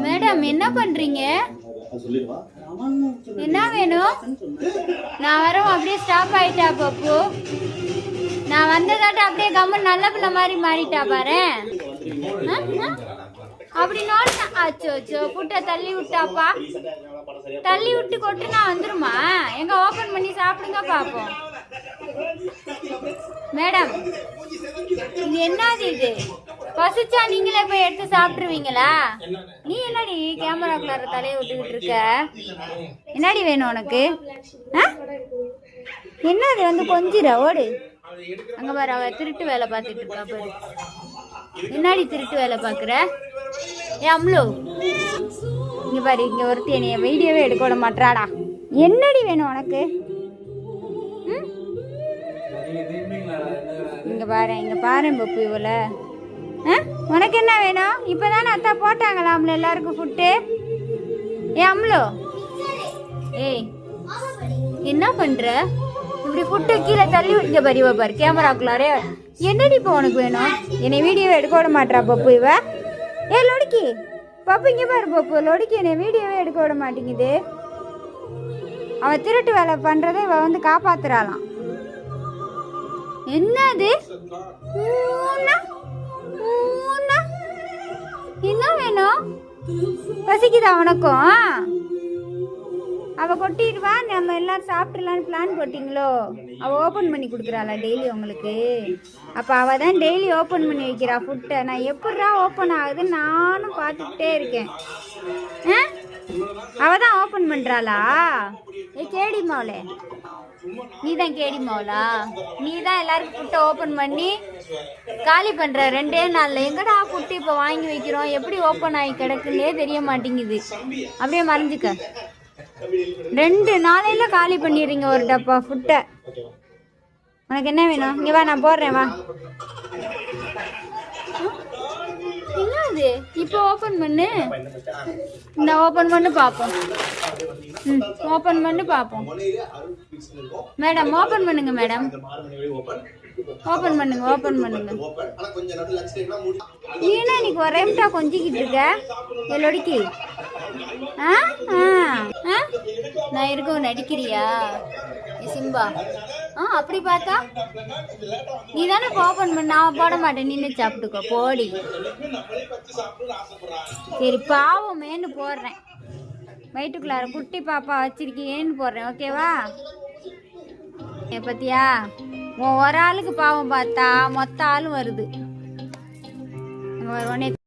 Madam என்ன பண்றீங்க? என்ன வேணும்? நான் வரோம் அப்படியே ஸ்டாப் ஆயிட்டா பப்பு. நான் வந்ததாட்ட அப்படியே கம்மன் நல்ல பிள்ளை மாதிரி மாறிட்டா பாரு. அப்படி நோட்டா அச்சோ அச்சோ புட்டை தள்ளி விட்டாப்பா. தள்ளி விட்டு கொட்டுனா வந்துருமா? எங்க ஓபன் பண்ணி சாப்பிடுங்க பாப்போம். மேடம் இது என்னது இது? பசிச்சா நீங்களே போய் எடுத்து சாப்பிட்டுருவீங்களா? நீ என்னடி கேமராக்குள்ளார தலையை விட்டுக்கிட்டு இருக்க? என்னடி வேணும் உனக்கு? என்னது வந்து கொஞ்சிர ஓடு. அங்க பாரு அவ திருட்டு வேலை பார்த்துட்டு இருக்கா பாரு. என்னடி திருட்டு வேலை பாக்குற? ஏ அம்லு இங்க பாரு, இங்க ஒருத்தி என்னைய வீடியோவே எடுக்க விட மாட்டாடா. என்னடி வேணும் உனக்கு? இங்க பாரு, இங்க பாரு பப்பு இவள. உனக்கு என்ன வேணும்? இப்பதானே அத்தா போட்டாங்களாம்ல எல்லாருக்கும் ஃபுட்டு. ஏ அம்லு ஏய் என்ன பண்ற? இப்படி ஃபுட்டை கீழே தள்ளி இங்க பறிவ பாரு கேமராக்குள்ளாரே. என்னடி இப்போ உனக்கு வேணும்? என்னை வீடியோவே எடுக்க விட மாட்டா பப்பு இவ. ஏ லொடிக்கி பப்பு இங்க பாரு பப்பு. லொடிக்கி என்னை வீடியோவே எடுக்க விட மாட்டேங்குது. அவ திருட்டு வேலை பண்றதை இவ வந்து காப்பாத்துறாளாம். என்னது? என்ன வேணும்? பசிக்குதா உனக்கும்? அவ கொட்டிடுவா, நம்ம எல்லாரும் சாப்பிட்றலான்னு பிளான் போட்டிங்களோ? அவ ஓப்பன் பண்ணி கொடுக்குறாளா டெய்லி உங்களுக்கு? அப்போ அவ தான் டெய்லி ஓப்பன் பண்ணி வைக்கிறா ஃபுட்டை. நான் எப்படா ஓப்பன் ஆகுதுன்னு நானும் பார்த்துக்கிட்டே இருக்கேன். அவ தான் ஓப்பன் பண்ணுறாளா? ஏ கேடி மாவுலே, நீ தான் கேடி மாவுலா? நீ தான் எல்லாருக்கும் ஃபுட்டை ஓப்பன் பண்ணி காலி பண்ணுற 2 நாளில். எங்கடா ஃபுட்டு இப்போ வாங்கி வைக்கிறோம், எப்படி ஓப்பன் ஆகி கிடக்குன்னே தெரிய மாட்டேங்குது. அப்படியே மறைஞ்சிக்க. 2 நாளையில காலி பண்ணிடுறீங்க ஒரு டப்பா ஃபுட்டை. உனக்கு என்ன வேணும்? இங்கே வா, நான் போடுறேன் வா. என்னது இப்போ ஓப்பன் பண்ணு. இந்த ஓப்பன் பண்ணு பார்ப்போம். ஓப்பன் பண்ணு பார்ப்போம். மேடம் ஓப்பன் பண்ணுங்க மேடம். ஓப்பன் பண்ணுங்க, ஓப்பன் பண்ணுங்க. ஏன்னா இன்னைக்கு ஒரே மிட்டா கொஞ்சிக்கிட்டு இருக்க எல்லோடிக்கு. நான் இருக்கவும் நடிக்கிறியா சிம்பா? அப்படி பார்த்தா நீ தானே ஓப்பன் பண்ண. நான் போட மாட்டேன், நின்று சாப்பிட்டுக்கோ போடி. சரி பாவமேன்னு போடுறேன். வயிற்றுக்குள்ளார குட்டி பாப்பா வச்சிருக்கேன்னு போடுறேன். ஓகேவா? பத்தியா ஒரு ஆளுக்கு பாவம் பார்த்தா மொத்த ஆளும் வருது. உடனே